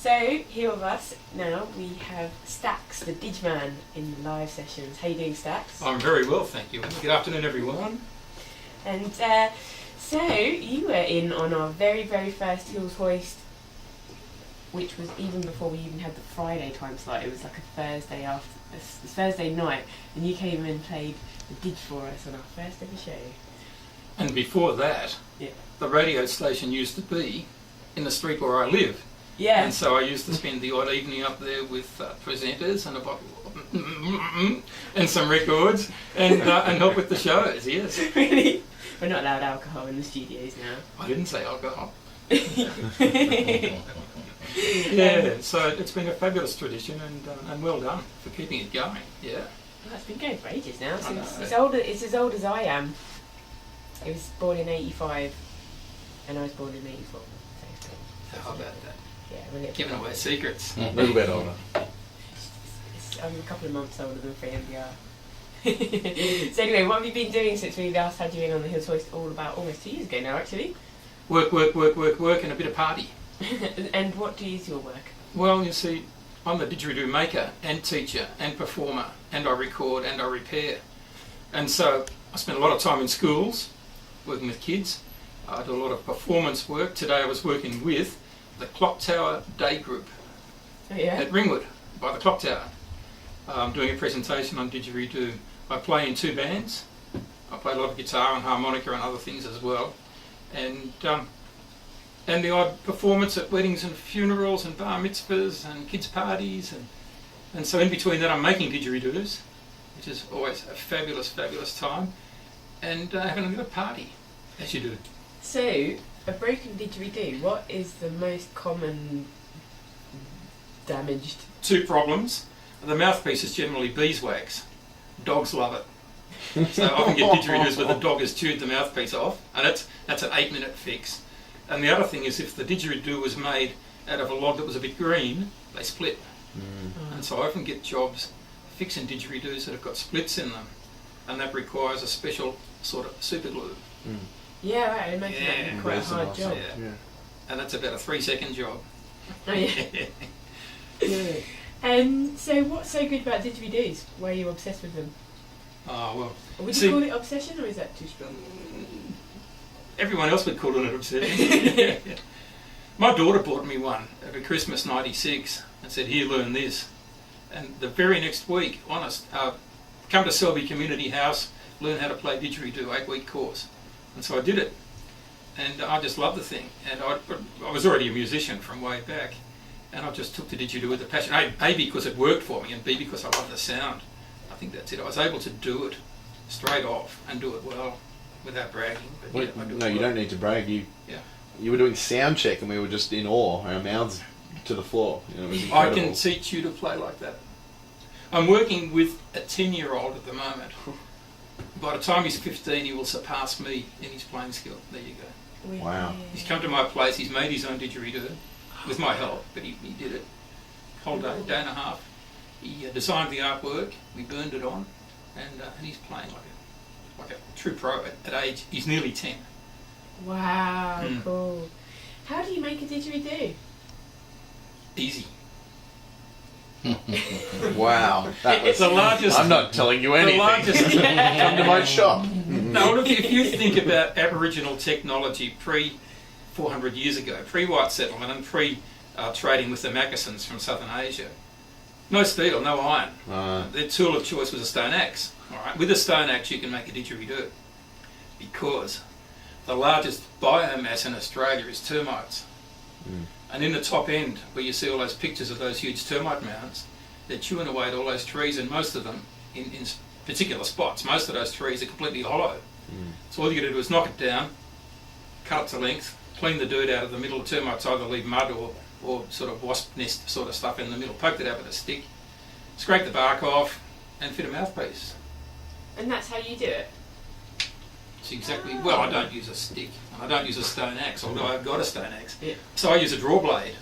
So, here with us now we have Stax, the Didgeman, in the live sessions. How you doing, Stax? I'm very well, thank you. Good afternoon, everyone. And so, you were in on our very, very first Hoist, which was even before we even had the Friday time slot. It was like a Thursday night, and you came and played the Didge for us on our first ever show. And before that, the radio station used to be in the street where I live. Yeah. And so I used to spend the odd evening up there with presenters and a bottle of and some records and help with the shows, yes. Really? We're not allowed alcohol in the studios now. I didn't say alcohol. Yeah, so it's been a fabulous tradition and well done for keeping it going, yeah. Well, it's been going for ages now. It's as old as I am. It was born in 85 and I was born in 84. How about that? Yeah, giving away secrets. A little bit older. I'm a couple of months older than Free MBR. So anyway, what have you been doing since we last had you in on the Hoist almost 2 years ago now, actually? Work, and a bit of party. And what is your work? Well, you see, I'm the didgeridoo maker and teacher and performer, and I record and I repair. And so I spend a lot of time in schools, working with kids. I do a lot of performance work. Today I was working with the Clock Tower Day Group at Ringwood by the Clock Tower. I'm doing a presentation on didgeridoo. I play in 2 bands. I play a lot of guitar and harmonica and other things as well. And the odd performance at weddings and funerals and bar mitzvahs and kids' parties. And so in between that I'm making didgeridoos, which is always a fabulous, fabulous time, and having a little party, as you do. So, a broken didgeridoo, what is the most common damaged? 2 problems. The mouthpiece is generally beeswax. Dogs love it. So I often get didgeridoos where the dog has chewed the mouthpiece off, and that's an 8-minute fix. And the other thing is if the didgeridoo was made out of a log that was a bit green, they split. And so I often get jobs fixing didgeridoos that have got splits in them, and that requires a special sort of super glue. Yeah, right, I imagine that would be quite a hard job. Yeah. And that's about a 3-second job. Oh yeah. Yeah. So what's so good about didgeridoos? Why are you obsessed with them? Oh, well. Would you call it obsession, or is that too strong? Everyone else would call it an obsession. My daughter bought me one at Christmas '96 and said, "Here, learn this." And the very next week, come to Selby Community House, learn how to play didgeridoo, 8-week course. And so I did it, and I just loved the thing. And I was already a musician from way back, and I just took to didgeridoo with a passion. A, because it worked for me, and B, because I love the sound. I think that's it. I was able to do it straight off and do it well, without bragging. But well, yeah, no, you don't need to brag. You were doing sound check, and we were just in awe, our mouths to the floor. You know, it was incredible. I can teach you to play like that. I'm working with a 10-year-old at the moment. By the time he's 15, he will surpass me in his playing skill. There you go. Wow. He's come to my place, he's made his own didgeridoo, with my help, but he did it. Whole day and a half. He designed the artwork, we burned it on, and he's playing like a true pro at age, he's nearly 10. Wow, cool. How do you make a didgeridoo? Easy. Wow, that was the largest. I'm not telling you anything. Come to my shop. No, look, if you think about Aboriginal technology 400 years ago, pre-white settlement and pre-trading with the Macassans from southern Asia, no steel, no iron. Their tool of choice was a stone axe. All right, with a stone axe you can make a didgeridoo, because the largest biomass in Australia is termites. And in the top end, where you see all those pictures of those huge termite mounds, they're chewing away at all those trees, and most of them in particular spots. Most of those trees are completely hollow. So all you got to do is knock it down, cut it to length, clean the dirt out of the middle. Termites either leave mud or sort of wasp nest sort of stuff in the middle. Poke it out with a stick, scrape the bark off, and fit a mouthpiece. And that's how you do it? It's exactly, well, I don't use a stick, and I don't use a stone axe, although I've got a stone axe. Yeah. So I use a draw blade,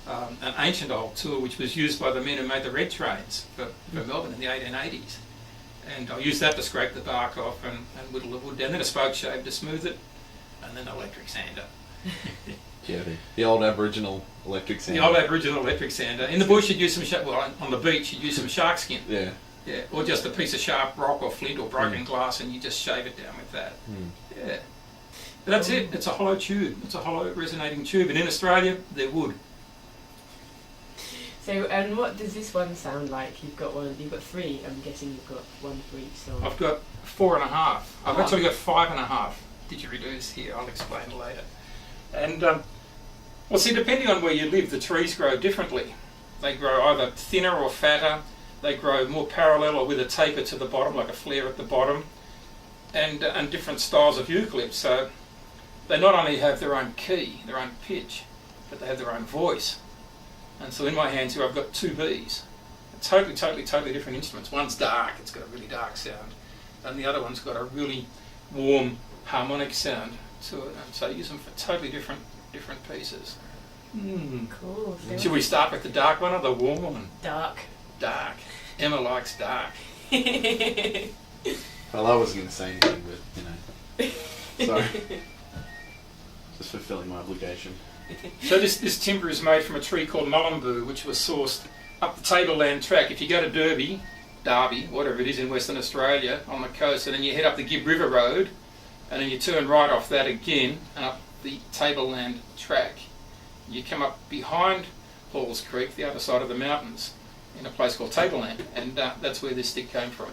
an ancient old tool which was used by the men who made the red trains for Melbourne in the 1880s. And I use that to scrape the bark off and whittle the wood down, then a spoke shave to smooth it, and then an electric sander. Yeah, the old Aboriginal electric sander. The old Aboriginal electric sander. In the bush, you'd use some on the beach, you'd use some shark skin. Yeah. Yeah, or just a piece of sharp rock or flint or broken glass, and you just shave it down with that. Yeah. But that's it. It's a hollow tube. It's a hollow resonating tube. And in Australia, they're wood. So, and what does this one sound like? You've got three. I'm guessing you've got one for each song. I've got 4.5. I've actually got 5.5 didgeridoos here. I'll explain later. And, well, see, depending on where you live, the trees grow differently. They grow either thinner or fatter. They grow more parallel or with a taper to the bottom, like a flare at the bottom, and different styles of eucalypt. So they not only have their own key, their own pitch, but they have their own voice. And so in my hands here I've got two Bs. Totally different instruments. One's dark, it's got a really dark sound, and the other one's got a really warm harmonic sound to it. And so I use them for totally different pieces. Cool. Should we start with the dark one or the warm one? Dark. Dark. Emma likes dark. Well, I wasn't going to say anything, but, sorry. Just fulfilling my obligation. So this timber is made from a tree called mullumboo, which was sourced up the Tableland track. If you go to Derby, whatever it is in Western Australia, on the coast, and then you head up the Gibb River Road, and then you turn right off that again, and up the Tableland track. You come up behind Halls Creek, the other side of the mountains, in a place called Tableland, and that's where this stick came from.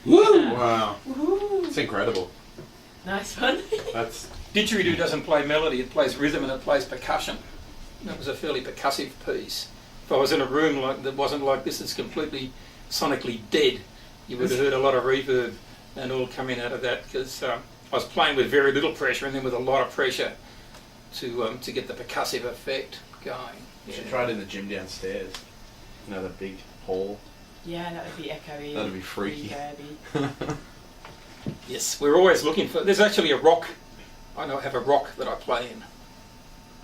Wow. It's incredible. Nice one. That's Didgeridoo doesn't play melody, it plays rhythm and it plays percussion. That was a fairly percussive piece. If I was in a room that wasn't like this, it's completely sonically dead, you would have heard a lot of reverb and all coming out of that, because I was playing with very little pressure and then with a lot of pressure to get the percussive effect going. you should try it in the gym downstairs. You know, that big hall. Yeah, that would be echoey. That'd be freaky. reverby. Yes, we're always looking for... There's actually a rock. I have a rock that I play in.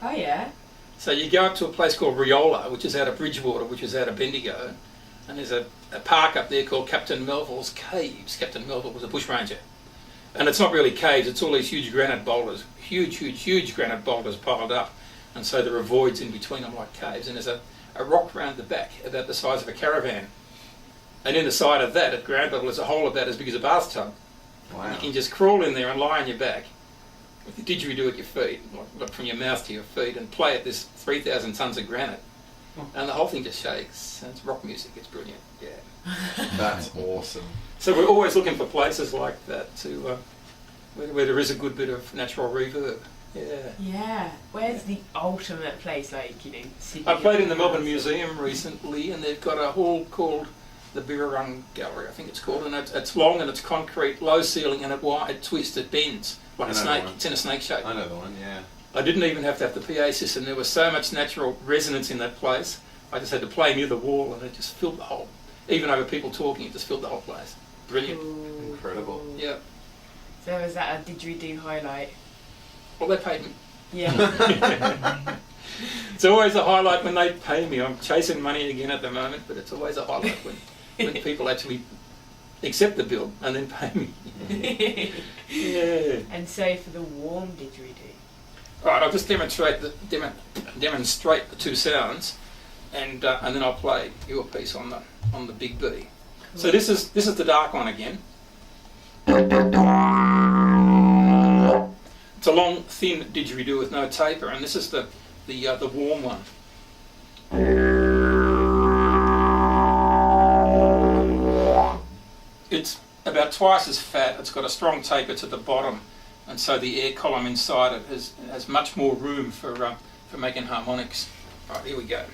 Oh yeah? So you go up to a place called Riola, which is out of Bridgewater, which is out of Bendigo, and there's a park up there called Captin Melville's Caves. Captain Melville was a bushranger. And it's not really caves, it's all these huge granite boulders, huge granite boulders piled up, and so there are voids in between them like caves, and there's a rock round the back about the size of a caravan. And in the side of that, at ground level, there's a hole about as big as a bathtub. Wow. And you can just crawl in there and lie on your back with the didgeridoo at your feet, like from your mouth to your feet, and play at this 3,000 tonnes of granite. And the whole thing just shakes. And it's rock music, it's brilliant, yeah. That's awesome. So we're always looking for places like that to where there is a good bit of natural reverb. Yeah. Yeah. Where's the ultimate place, like, you know, Sydney? I played in the Melbourne Museum recently, and they've got a hall called the Birrarung Gallery, I think it's called, and it's long and it's concrete, low ceiling, and it twists, it bends like a snake. It's in a snake shape. I know the one, yeah. I didn't even have to have the PA system. There was so much natural resonance in that place. I just had to play near the wall, and it just filled the whole. Even over people talking, it just filled the whole place. Brilliant. Ooh. Incredible. Yeah. So was that a didgeridoo highlight? Well, they paid me. Yeah. It's always a highlight when they pay me. I'm chasing money again at the moment, but it's always a highlight when people actually accept the bill and then pay me. Yeah. And so for the warm didgeridoo. All right, I'll just demonstrate the two sounds, and then I'll play your piece on the big B. Cool. So this is the dark one again. It's a long, thin didgeridoo with no taper, and this is the warm one. It's about twice as fat. It's got a strong taper to the bottom, and so the air column inside it has much more room for making harmonics. Right, here we go.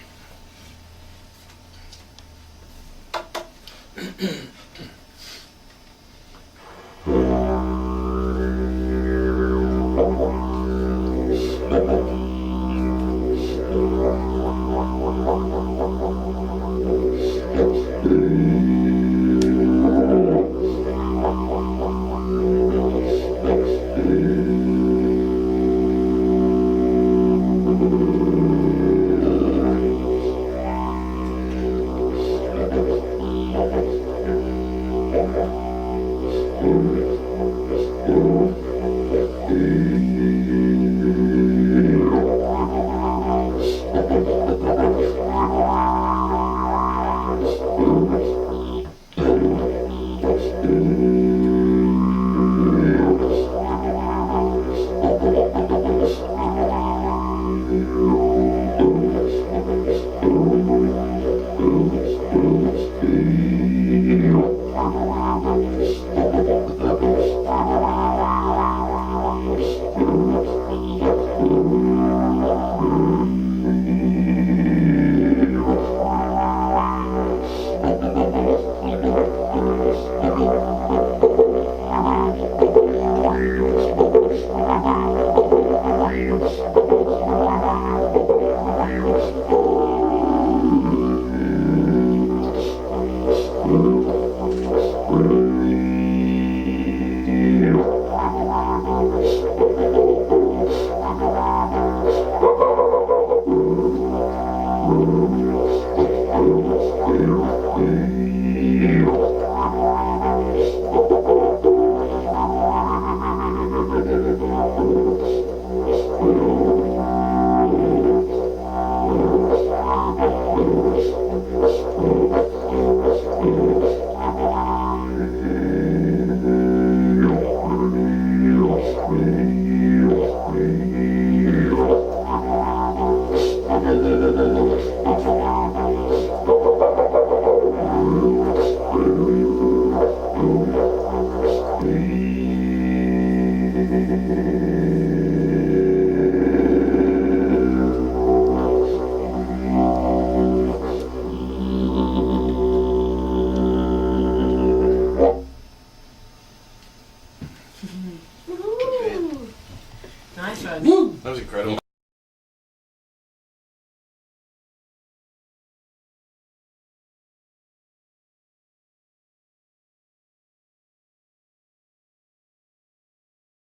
Nice one. That was incredible.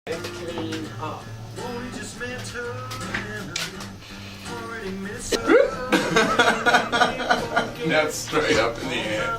Clean up. Now it's straight up in the air.